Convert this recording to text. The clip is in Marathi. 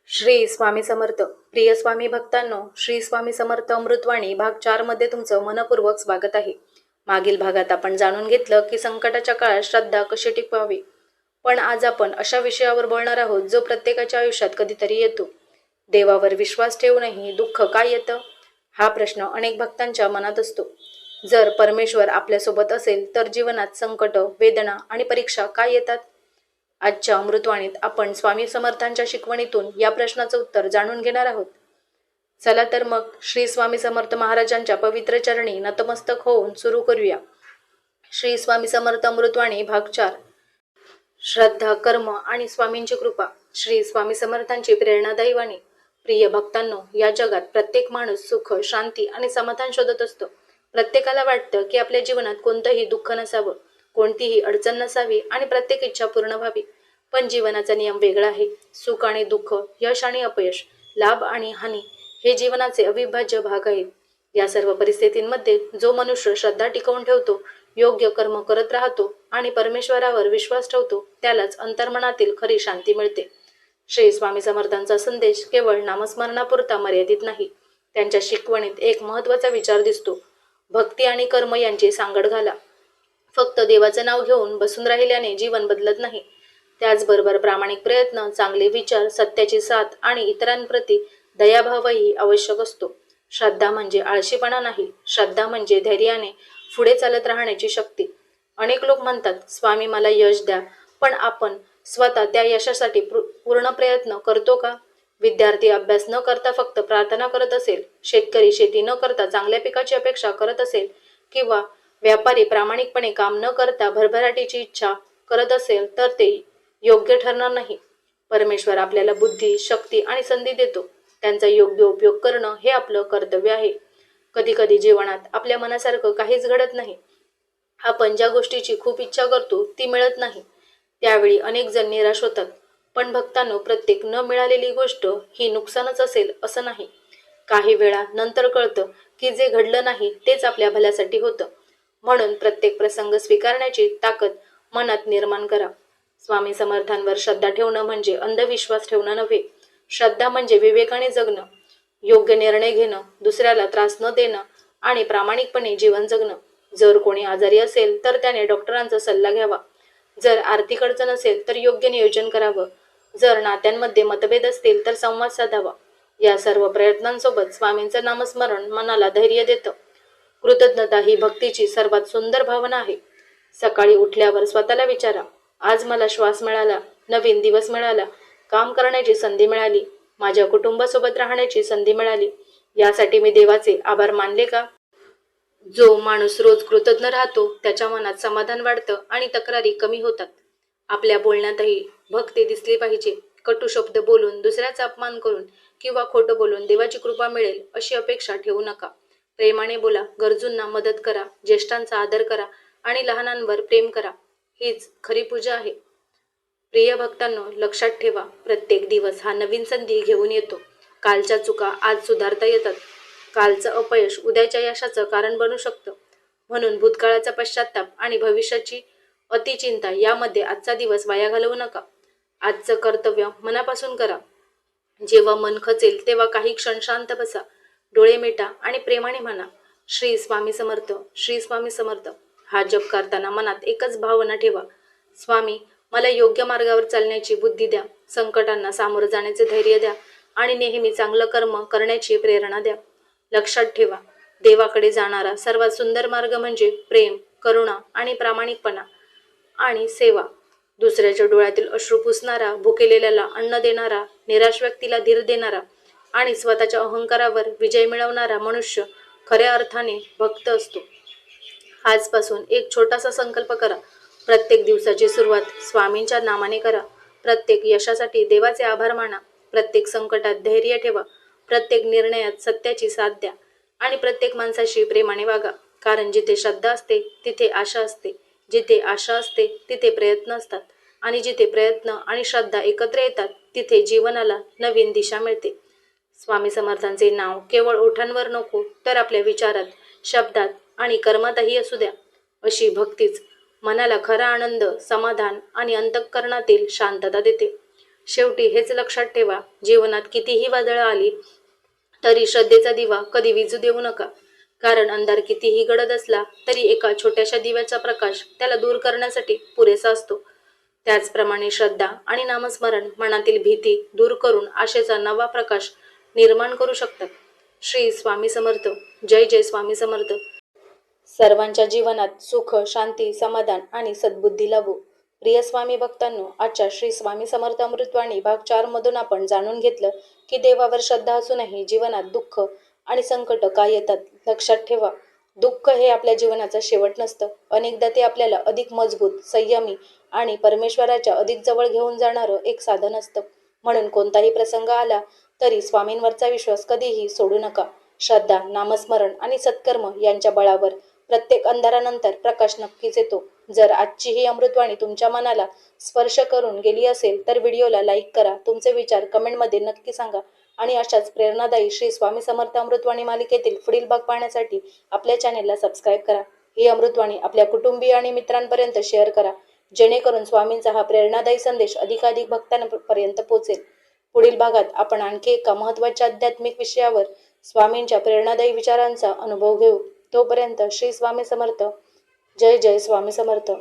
श्री स्वामी समर्थ. प्रिय स्वामी भक्तांनो, श्री स्वामी समर्थ अमृतवाणी भाग 4 मध्ये तुमचं मनपूर्वक स्वागत आहे. मागील भागात आपण जाणून घेतलं की संकटाच्या काळात श्रद्धा कशी टिकवावी. पण आज आपण अशा विषयावर बोलणार आहोत जो प्रत्येकाच्या आयुष्यात कधीतरी येतो. देवावर विश्वास ठेवूनही दुःख का येतं? हा प्रश्न अनेक भक्तांच्या मनात असतो. जर परमेश्वर आपल्यासोबत असेल तर जीवनात संकट, वेदना आणि परीक्षा का येतात? आजच्या अमृतवाणीत आपण स्वामी समर्थांच्या शिकवणीतून या प्रश्नाचं उत्तर जाणून घेणार आहोत. चला तर मग श्री स्वामी समर्थ महाराजांच्या पवित्र चरणी नतमस्तक होऊन सुरू करूया. श्री स्वामी समर्थ अमृतवाणी भाग 4. श्रद्धा, कर्म आणि स्वामींची कृपा. श्री स्वामी समर्थांची प्रेरणादायी वाणी. प्रिय भक्तांनो, या जगात प्रत्येक माणूस सुख, शांती आणि समाधान शोधत असतो. प्रत्येकाला वाटतं की आपल्या जीवनात कोणतंही दुःख नसावं, कोणतीही अडचण नसावी आणि प्रत्येक इच्छा पूर्ण व्हावी. पण जीवनाचा नियम वेगळा आहे. सुख आणि दुःख, यश आणि अपयश, लाभ आणि हानी हे जीवनाचे अविभाज्य भाग आहेत. या सर्व परिस्थितींमध्ये जो मनुष्य श्रद्धा टिकवून ठेवतो, योग्य कर्म करत राहतो आणि परमेश्वरावर विश्वास ठेवतो, त्यालाच अंतर्मनातील खरी शांती मिळते. श्री स्वामी समर्थांचा संदेश केवळ नामस्मरणापुरता मर्यादित नाही. त्यांच्या शिकवणीत एक महत्त्वाचा विचार दिसतो: भक्ती आणि कर्म यांची सांगड घाला. फक्त देवाचं नाव घेऊन बसून राहिल्याने जीवन बदलत नाही. त्याचबरोबर प्रामाणिक प्रयत्न, चांगले विचार, सत्याची साथ आणि इतरांप्रती दयाभावही आवश्यक असतो. श्रद्धा म्हणजे आळशीपणा नाही. श्रद्धा म्हणजे धैर्याने पुढे चालत राहण्याची शक्ती. अनेक लोक म्हणतात, स्वामी मला यश द्या, पण आपण स्वतः त्या यशासाठी पूर्ण प्रयत्न करतो का? विद्यार्थी अभ्यास न करता फक्त प्रार्थना करत असेल, शेतकरी शेती न करता चांगल्या पिकाची अपेक्षा करत असेल, किंवा व्यापारी प्रामाणिकपणे काम न करता भरभराटीची इच्छा करत असेल, तर ते योग्य ठरणार नाही. परमेश्वर आपल्याला बुद्धी, शक्ती आणि संधी देतो. त्यांचा योग्य उपयोग करणं हे आपलं कर्तव्य आहे. कधी कधी जीवनात आपल्या मनासारखं काहीच घडत नाही. आपण ज्या गोष्टीची खूप इच्छा करतो ती मिळत नाही. त्यावेळी अनेक जण निराश होतात. पण भक्तांनो, प्रत्येक न मिळालेली गोष्ट ही नुकसानच असेल असं नाही. काही वेळा नंतर कळतं की जे घडलं नाही तेच आपल्या भल्यासाठी होतं. म्हणून प्रत्येक प्रसंग स्वीकारण्याची ताकद मनात निर्माण करा. स्वामी समर्थांवर श्रद्धा ठेवणं म्हणजे अंधविश्वास ठेवणं नव्हे. श्रद्धा म्हणजे विवेकाने जगणं, योग्य निर्णय घेणं, दुसऱ्याला त्रास न देणं आणि प्रामाणिकपणे जीवन जगणं. जर कोणी आजारी असेल तर त्याने डॉक्टरांचा सल्ला घ्यावा. जर आर्थिक अडचण असेल तर योग्य नियोजन करावं. जर नात्यांमध्ये मतभेद असतील तर संवाद साधावा. या सर्व प्रयत्नांसोबत स्वामींचं नामस्मरण मनाला धैर्य देतं. कृतज्ञता ही भक्तीची सर्वात सुंदर भावना आहे. सकाळी उठल्यावर स्वतःला विचारा, आज मला श्वास मिळाला, नवीन दिवस मिळाला, काम करण्याची संधी मिळाली, माझ्या कुटुंबासोबत राहण्याची संधी मिळाली. यासाठी मी देवाचे आभार मानले का? जो माणूस रोज कृतज्ञ राहतो त्याच्या मनात समाधान वाढतं आणि तक्रारी कमी होतात. आपल्या बोलण्यातही भक्ती दिसली पाहिजे. कटू शब्द बोलून, दुसऱ्याचा अपमान करून किंवा खोटं बोलून देवाची कृपा मिळेल अशी अपेक्षा ठेवू नका. प्रेमाने बोला, गरजूंना मदत करा, ज्येष्ठांचा आदर करा आणि लहानांवर प्रेम करा. हीच खरी पूजा आहे. प्रिय भक्तांनो, लक्षात ठेवा, प्रत्येक दिवस हा नवीन संधी घेऊन येतो. कालच्या चुका आज सुधारता येतात. कालचं अपयश उद्याच्या यशाचं कारण बनू शकतं. म्हणून भूतकाळाचा पश्चाताप आणि भविष्याची अतिचिंता यामध्ये आजचा दिवस वाया घालवू नका. आजचं कर्तव्य मनापासून करा. जेव्हा मन खचेल तेव्हा काही क्षण शांत बसा, डोळे मिटा आणि प्रेमाने म्हणा, श्री स्वामी समर्थ, श्री स्वामी समर्थ. हा जप करताना मनात एकच भावना ठेवा: स्वामी, मला योग्य मार्गावर चालण्याची बुद्धी द्या, संकटांना सामोरं जाण्याचे धैर्य द्या आणि नेहमी चांगलं कर्म करण्याची प्रेरणा द्या. लक्षात ठेवा, देवाकडे जाणारा सर्वात सुंदर मार्ग म्हणजे प्रेम, करुणा आणि प्रामाणिकपणा आणि सेवा. दुसऱ्याच्या डोळ्यातील अश्रू पुसणारा, भुकेलेल्याला अन्न देणारा, निराश व्यक्तीला धीर देणारा आणि स्वतःच्या अहंकारावर विजय मिळवणारा मनुष्य खऱ्या अर्थाने भक्त असतो. आजपासून एक छोटासा संकल्प करा. प्रत्येक दिवसाची सुरुवात स्वामींच्या नामाने करा. प्रत्येक यशासाठी देवाचे आभार माना. प्रत्येक संकटात धैर्य ठेवा. प्रत्येक निर्णयात सत्याची साथ द्या आणि प्रत्येक माणसाशी प्रेमाने वागा. कारण जिथे श्रद्धा असते तिथे आशा असते, जिथे आशा असते तिथे प्रयत्न असतात आणि जिथे प्रयत्न आणि श्रद्धा एकत्र येतात तिथे जीवनाला नवीन दिशा मिळते. स्वामी समर्थांचे नाव केवळ ओठांवर नको, तर आपल्या विचारात, शब्दात आणि कर्मातही असू द्या. अशी भक्तीच मनाला खरा आनंद, समाधान आणि अंतःकरणातील शांतता देते. शेवटी हेच लक्षात ठेवा, जीवनात कितीही वादळं आली तरी श्रद्धेचा दिवा कधी विझू देऊ नका. कारण अंधार कितीही गडद असला तरी एका छोट्याशा दिव्याचा प्रकाश त्याला दूर करण्यासाठी पुरेसा असतो. त्याचप्रमाणे श्रद्धा आणि नामस्मरण मनातील भीती दूर करून आशेचा नवा प्रकाश निर्माण करू शकतात. श्री स्वामी समर्थ. जय जय स्वामी समर्थ. सर्वांच्या जीवनात सुख, शांती, समाधान आणि सद्बुद्धी लाभो. प्रिय स्वामी भक्तांनो, आजच्या श्री स्वामी समर्थ अमृतवाणी भाग 4 मधून आपण जाणून घेतलं की देवावर श्रद्धा असूनही जीवनात दुःख आणि संकट का येतात. लक्षात ठेवा, दुःख हे आपल्या जीवनाचं शेवट नसतं. अनेकदा ते आपल्याला अधिक मजबूत, संयमी आणि परमेश्वराच्या अधिक जवळ घेऊन जाणारं एक साधन असतं. म्हणून कोणताही प्रसंग आला तरी स्वामींवरचा विश्वास कधीही सोडू नका. श्रद्धा, नामस्मरण आणि सत्कर्म यांच्या बळावर प्रत्येक अंधारानंतर प्रकाश नक्कीच येतो. जर आजची ही अमृतवाणी तुमच्या मनाला स्पर्श करून गेली असेल तर व्हिडिओला लाईक करा, तुमचे विचार कमेंटमध्ये नक्की सांगा आणि अशाच प्रेरणादायी श्री स्वामी समर्थ अमृतवाणी मालिकेतील पुढील भाग पाहण्यासाठी आपल्या चॅनेलला सबस्क्राईब करा. ही अमृतवाणी आपल्या कुटुंबीय आणि मित्रांपर्यंत शेअर करा, जेणेकरून स्वामींचा हा प्रेरणादायी संदेश अधिकाधिक भक्तांपर्यंत पोहोचेल. पुढील भागात आपण आणखी एका महत्त्वाच्या आध्यात्मिक विषयावर स्वामींच्या प्रेरणादायी विचारांचा अनुभव घेऊ. तोपर्यंत श्री स्वामी समर्थ. जय जय स्वामी समर्थ.